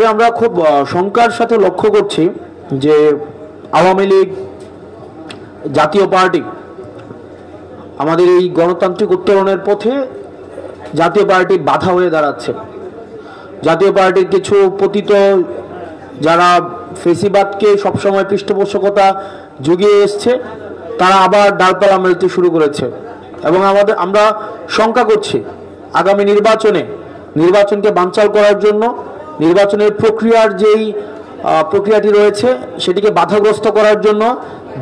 তবে আমরা খুব শঙ্কার সাথে লক্ষ্য করছি যে আওয়ামী লীগ জাতীয় পার্টি আমাদের এই গণতান্ত্রিক উত্তরণের পথে জাতীয় পার্টি বাধা হয়ে দাঁড়াচ্ছে। জাতীয় পার্টির কিছু পতিত যারা ফেসিবাদকে সবসময় পৃষ্ঠপোষকতা জুগিয়ে এসছে তারা আবার ডালপালা মেলতে শুরু করেছে এবং আমরা শঙ্কা করছি আগামী নির্বাচনকে বানচাল করার জন্য নির্বাচনের প্রক্রিয়ার যেই প্রক্রিয়াটি রয়েছে সেটিকে বাধাগ্রস্ত করার জন্য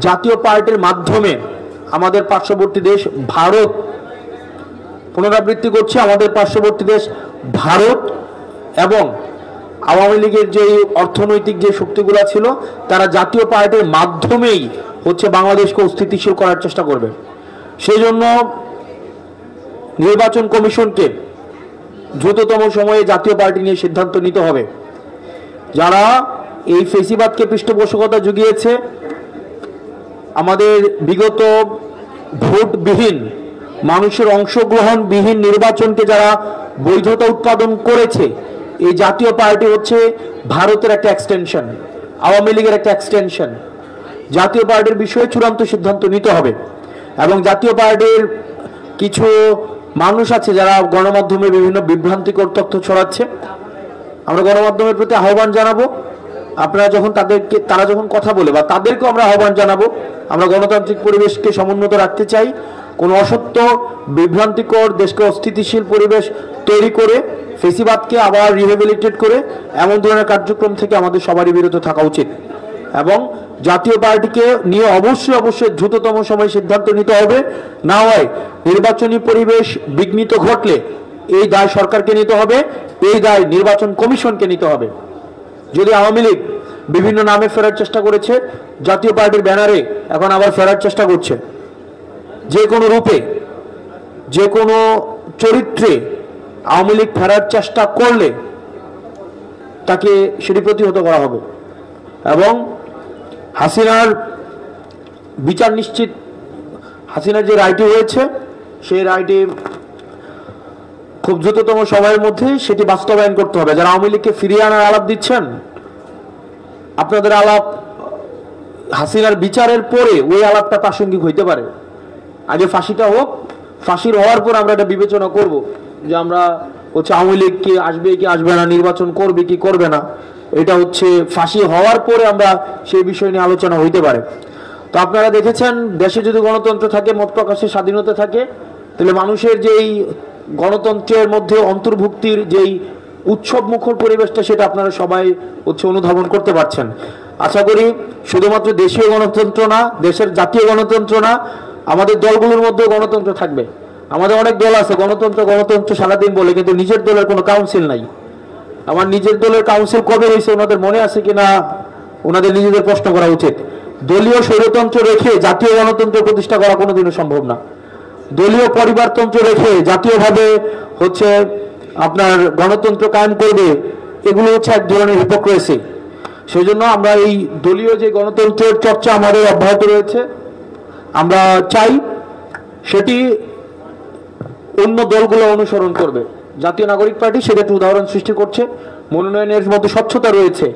জাতীয় পার্টির মাধ্যমে আমাদের পার্শ্ববর্তী দেশ ভারত, পুনরাবৃত্তি করছে, আমাদের পার্শ্ববর্তী দেশ ভারত এবং আওয়ামী লীগের যে অর্থনৈতিক যে শক্তিগুলো ছিল তারা জাতীয় পার্টির মাধ্যমেই বাংলাদেশকে অস্থিতিশীল করার চেষ্টা করবে। সেই জন্য নির্বাচন কমিশনকে দ্রুততম সময়ে জাতীয় পার্টি নিয়ে সিদ্ধান্ত নিতে হবে। যারা এই ফেসিবাদকে পৃষ্ঠপোষকতা জুগিয়েছে, আমাদের বিগত ভোটবিহীন মানুষের অংশগ্রহণবিহীন নির্বাচনকে যারা বৈধতা উৎপাদন করেছে, এই জাতীয় পার্টি ভারতের একটা এক্সটেনশন, আওয়ামী লীগের একটা এক্সটেনশন। জাতীয় পার্টির বিষয়ে চূড়ান্ত সিদ্ধান্ত নিতে হবে এবং জাতীয় পার্টির কিছু মানুষ আছে যারা গণমাধ্যমে বিভিন্ন বিভ্রান্তিকর তথ্য ছড়াচ্ছে। আমরা গণমাধ্যমের প্রতি আহ্বান জানাবো, আপনারা যখন তারা যখন কথা বলে বা তাদেরকেও আমরা আহ্বান জানাবো, আমরা গণতান্ত্রিক পরিবেশকে সমুন্নত রাখতে চাই। কোনো অসত্য বিভ্রান্তিকর দেশকে অস্থিতিশীল পরিবেশ তৈরি করে ফেসিবাদকে আবার রিহেবিলিটেট করে এমন ধরনের কার্যক্রম থেকে আমাদের সবারই বিরত থাকা উচিত এবং জাতীয় পার্টিকে নিয়ে অবশ্যই দ্রুততম সময়ে সিদ্ধান্ত নিতে হবে। না হয় নির্বাচনী পরিবেশ বিঘ্নিত ঘটলে এই দায় সরকারকে নিতে হবে, এই দায় নির্বাচন কমিশনকে নিতে হবে। যদি আওয়ামী লীগ বিভিন্ন নামে ফেরার চেষ্টা করেছে, জাতীয় পার্টির ব্যানারে এখন আবার ফেরার চেষ্টা করছে, যে কোনো রূপে যে কোনো চরিত্রে আওয়ামী লীগ ফেরার চেষ্টা করলে তাকে সেটি প্রতিহত করা হবে এবং হাসিনার বিচার নিশ্চিত, হাসিনার যে রায়টি হয়েছে সেই রায়টি খুব দ্রুততম সময়ের মধ্যে সেটি বাস্তবায়ন করতে হবে। যারা আওয়ামী লীগকে ফিরিয়ে আনার আলাপ দিচ্ছেন, আপনাদের আলাপ হাসিনার বিচারের পরে ওই আলাপটা প্রাসঙ্গিক হইতে পারে। আগে ফাঁসিটা হোক, ফাঁসির হওয়ার পর আমরা এটা বিবেচনা করব যে আমরা আওয়ামী লীগ কি আসবে কি আসবে না, নির্বাচন করবে কি করবে না, এটা ফাঁসি হওয়ার পরে আমরা সেই বিষয় নিয়ে আলোচনা হইতে পারে। তো আপনারা দেখেছেন, দেশে যদি গণতন্ত্র থাকে, মত প্রকাশের স্বাধীনতা থাকে, তাহলে মানুষের যেই গণতন্ত্রের মধ্যে অন্তর্ভুক্তির যেই উৎসব মুখর পরিবেশটা সেটা আপনারা সবাই অনুধাবন করতে পারছেন। আশা করি শুধুমাত্র দেশীয় গণতন্ত্র না, দেশের জাতীয় গণতন্ত্র না, আমাদের দলগুলোর মধ্যে গণতন্ত্র থাকবে। আমাদের অনেক দল আছে গণতন্ত্র সারাদিন বলে, কিন্তু নিজের দলের কোনো কাউন্সিল নাই। আমার নিজের দলের কাউন্সিল কবে হয়েছে ওনাদের মনে আছে কিনা ওনাদের নিজেদের প্রশ্ন করা উচিত। দলীয় স্বৈরতন্ত্র রেখে জাতীয় গণতন্ত্র প্রতিষ্ঠা করা কোনোদিনও সম্ভব না। দলীয় পরিবারতন্ত্র রেখে জাতীয়ভাবে আপনার গণতন্ত্র কায়েম করবে, এগুলো এক ধরনের হিপোক্রেসি। সেই জন্য আমরা এই দলীয় যে গণতন্ত্রের চর্চা আমাদের অব্যাহত রয়েছে, আমরা চাই সেটি অন্য দলগুলো অনুসরণ করবে। জাতীয় নাগরিক পার্টি সেটা একটা উদাহরণ সৃষ্টি করছে। মনোনয়নের মধ্যে স্বচ্ছতা রয়েছে,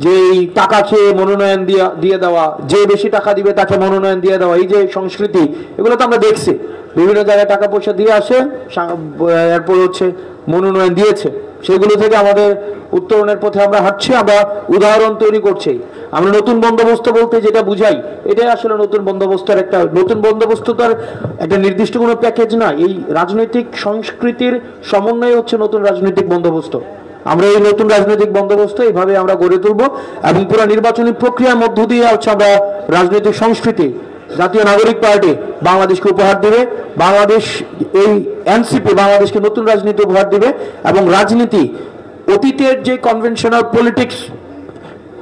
যে এই টাকা খেয়ে মনোনয়ন দিয়ে দেওয়া, যে বেশি টাকা দিবে তাকে মনোনয়ন দিয়ে দেওয়া, এই যে সংস্কৃতি, এগুলো তো আমরা দেখছি বিভিন্ন জায়গায় টাকা পয়সা দিয়ে আসে, এরপর মনোনয়ন দিয়েছে। সেগুলো থেকে আমাদের উত্তরণের পথে আমরা হাঁটছি, আমরা উদাহরণ তৈরি করছি। আমরা নতুন বন্দোবস্ত বলতে যেটা বুঝাই, এটাই আসলে নতুন বন্দোবস্তের একটা নতুন বন্দোবস্ত। তার একটা নির্দিষ্ট কোনো প্যাকেজ না, এই রাজনৈতিক সংস্কৃতির সমন্বয় নতুন রাজনৈতিক বন্দোবস্ত। আমরা এই নতুন রাজনৈতিক বন্দোবস্ত এইভাবে আমরা গড়ে তুলব এবং পুরো নির্বাচনী প্রক্রিয়ার মধ্য দিয়ে আমরা রাজনৈতিক সংস্কৃতি, জাতীয় নাগরিক পার্টি বাংলাদেশকে উপহার দিবে। বাংলাদেশ এই এনসিপি বাংলাদেশকে নতুন রাজনীতি উপহার দিবে এবং রাজনীতি অতীতের যে কনভেনশনাল পলিটিক্স,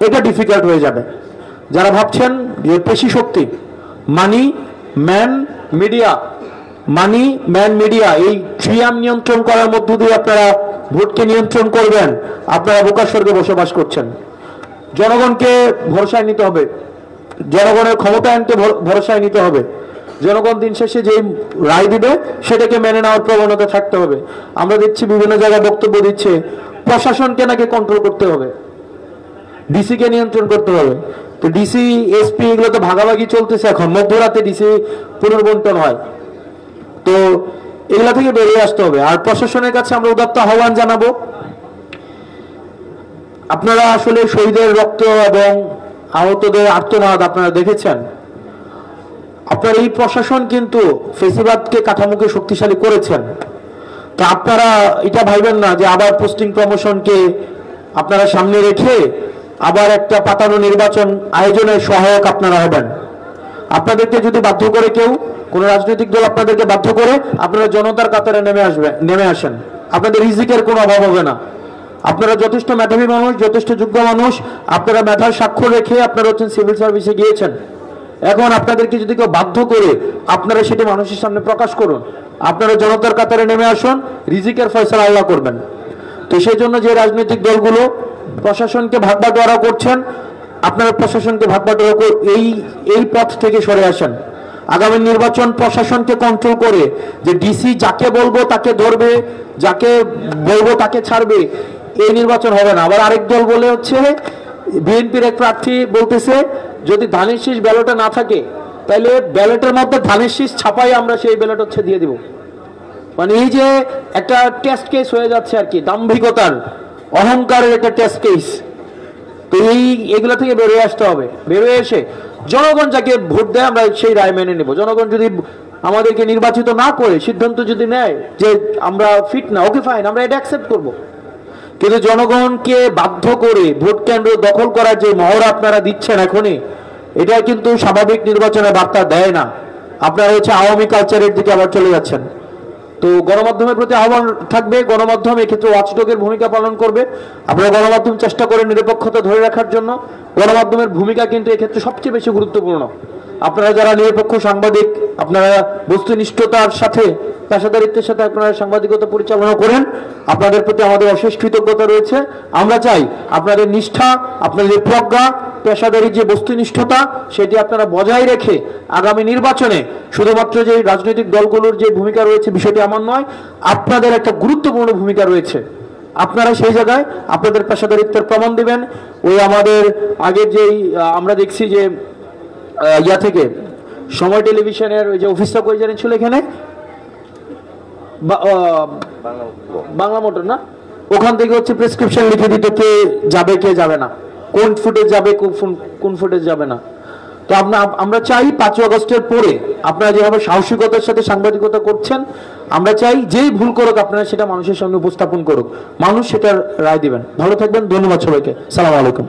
এটা ডিফিকাল্ট হয়ে যাবে। যারা ভাবছেন যে পেশি শক্তি, মানি ম্যান মিডিয়া, এই ট্রিয়াম নিয়ন্ত্রণ করার মধ্য দিয়ে আপনারা ভোটকে নিয়ন্ত্রণ করবেন, আপনারা বোকার স্বর্গে বসবাস করছেন। জনগণকে ভরসায় নিতে হবে, জনগণের ক্ষমতায়নকে ভরসায় নিতে হবে। জনগণ দিন শেষে যে রায় দিবে সেটাকে মেনে নেওয়ার প্রবণতা থাকতে হবে। আমরা দেখছি বিভিন্ন জায়গায় বক্তব্য দিচ্ছে প্রশাসনকে নাকি কন্ট্রোল করতে হবে, ডিসি কে নিয়ন্ত্রণ করতে হবে। তো ডিসি এসপি এগুলো তো ভাগাভাগি চলতেছে, এখন মধ্যরাতে ডিসি পুনর্বন্টন হয়। তো এগুলা থেকে বেরিয়ে আসতে হবে। আর প্রশাসনের কাছে আমরা উদাত্ত আহ্বান জানাবো, আপনারা আসলে শহীদের রক্ত এবং আহতদের আর্তনাদ আপনারা দেখেছেন। আপনার এই প্রশাসন কিন্তু ফেসিবাদকে কাঠামোকে শক্তিশালী করেছেন। তা আপনারা এটা ভাইবেন না যে আবার পোস্টিং প্রমোশনকে আপনারা সামনে রেখে আবার একটা পাতানো নির্বাচন আয়োজনের সহায়ক আপনারা হবেন। আপনাদেরকে যদি বাধ্য করে কেউ, কোন রাজনৈতিক দল আপনাদেরকে বাধ্য করে, আপনারা জনতার কাতারে নেমে আসেন। আপনাদের রিজিকের কোনো অভাব হবে না। আপনারা যথেষ্ট মেধাবী মানুষ, যথেষ্ট যোগ্য মানুষ, আপনারা মেধার স্বাক্ষর রেখে আপনারা হচ্ছেন সিভিল সার্ভিসে গিয়েছেন। এখন আপনাদেরকে যদি কেউ বাধ্য করে, আপনারা সেটা মানুষের সামনে প্রকাশ করুন। আপনারা জনতার কাতারে নেমে আসুন, রিজিকের ফয়সালা আল্লাহ করবেন। তো সেই জন্য যে রাজনৈতিক দলগুলো প্রশাসনকে ভাগবাটোয়ারা করছেন, আপনারা প্রশাসনকে ভাগবাটোয়ারা করে এই পথ থেকে সরে আসেন। আগামী নির্বাচন প্রশাসনকে কন্ট্রোল করে, যে ডিসি যাকে বলবো তাকে ধরবে, যাকে বলবো তাকে ছাড়বে, এই নির্বাচন হবে না। আবার আরেক দল বলে হচ্ছে, বিএনপির এক প্রার্থী বলতেছে যদি ধানের শীষ ব্যালটে না থাকে তাহলে ব্যালটের মধ্যে ধানের শীষ ছাপাই আমরা সেই ব্যালট হচ্ছে দিয়ে দিব। মানে এই যে একটা টেস্ট কেস হয়ে যাচ্ছে আর কি, দাম্ভিকতার অহংকারের একটা টেস্ট কেস। তো এগুলো থেকে বেরিয়ে আসতে হবে। বেরিয়ে এসে জনগণ যাকে ভোট দেয় আমরা সেই রায় মেনে নেব। জনগণ যদি আমাদেরকে নির্বাচিত না করে সিদ্ধান্ত যদি নেয় যে আমরা ফিট না, ওকে ফাইন, আমরা এটা অ্যাকসেপ্ট করব। কিন্তু জনগণকে বাধ্য করে ভোট কেন্দ্র দখল করার যে মহড়া আপনারা দিচ্ছেন এখনই, এটা কিন্তু স্বাভাবিক নির্বাচনের বার্তা দেয় না। আপনারা হচ্ছে আওয়ামী কালচারের দিকে আবার চলে যাচ্ছেন। তো গণমাধ্যমের প্রতি আহ্বান থাকবে, গণমাধ্যম এক্ষেত্রে ওয়াচডগের ভূমিকা পালন করবে। আপনারা গণমাধ্যম চেষ্টা করে নিরপেক্ষতা ধরে রাখার জন্য। গণমাধ্যমের ভূমিকা কিন্তু এক্ষেত্রে সবচেয়ে বেশি গুরুত্বপূর্ণ। আপনারা যারা নিরপেক্ষ সাংবাদিক, আপনারা বস্তুনিষ্ঠতার সাথে, পেশাদারিত্বের সাথে আপনারা সাংবাদিকতা পরিচালনা করেন, আপনাদের প্রতি আমাদের অশেষ কৃতজ্ঞতা রয়েছে। আমরা চাই আপনাদের নিষ্ঠা, আপনাদের প্রজ্ঞা, পেশাদারির যে বস্তুনিষ্ঠতা সেটি আপনারা বজায় রেখে আগামী নির্বাচনে শুধুমাত্র যে রাজনৈতিক দলগুলোর যে ভূমিকা রয়েছে বিষয়টি আমার নয়, আপনাদের একটা গুরুত্বপূর্ণ ভূমিকা রয়েছে। আপনারা সেই জায়গায় আপনাদের পেশাদারিত্বের প্রমাণ দিবেন। ওই আমাদের আগের যেই আমরা দেখছি যে ইয়া থেকে সময় টেলিভিশনের ওই যে অফিসটা কই জানেন ছিল এখানে বাংলা মোটর না, ওখান থেকে হচ্ছে প্রেসক্রিপশন লিখে দিত কে যাবে কে যাবে না, কোন ফুটেজ যাবে কোন ফুটেজ যাবে না। তো আমরা চাই 5 আগস্টের পরে আপনারা যেভাবে সাহসিকতার সাথে সাংবাদিকতা করছেন, আমরা চাই যেই ভুল করুক আপনারা সেটা মানুষের সামনে উপস্থাপন করুক, মানুষ সেটার রায় দিবেন। ভালো থাকবেন, ধন্যবাদ সবাইকে, সালাম আলাইকুম।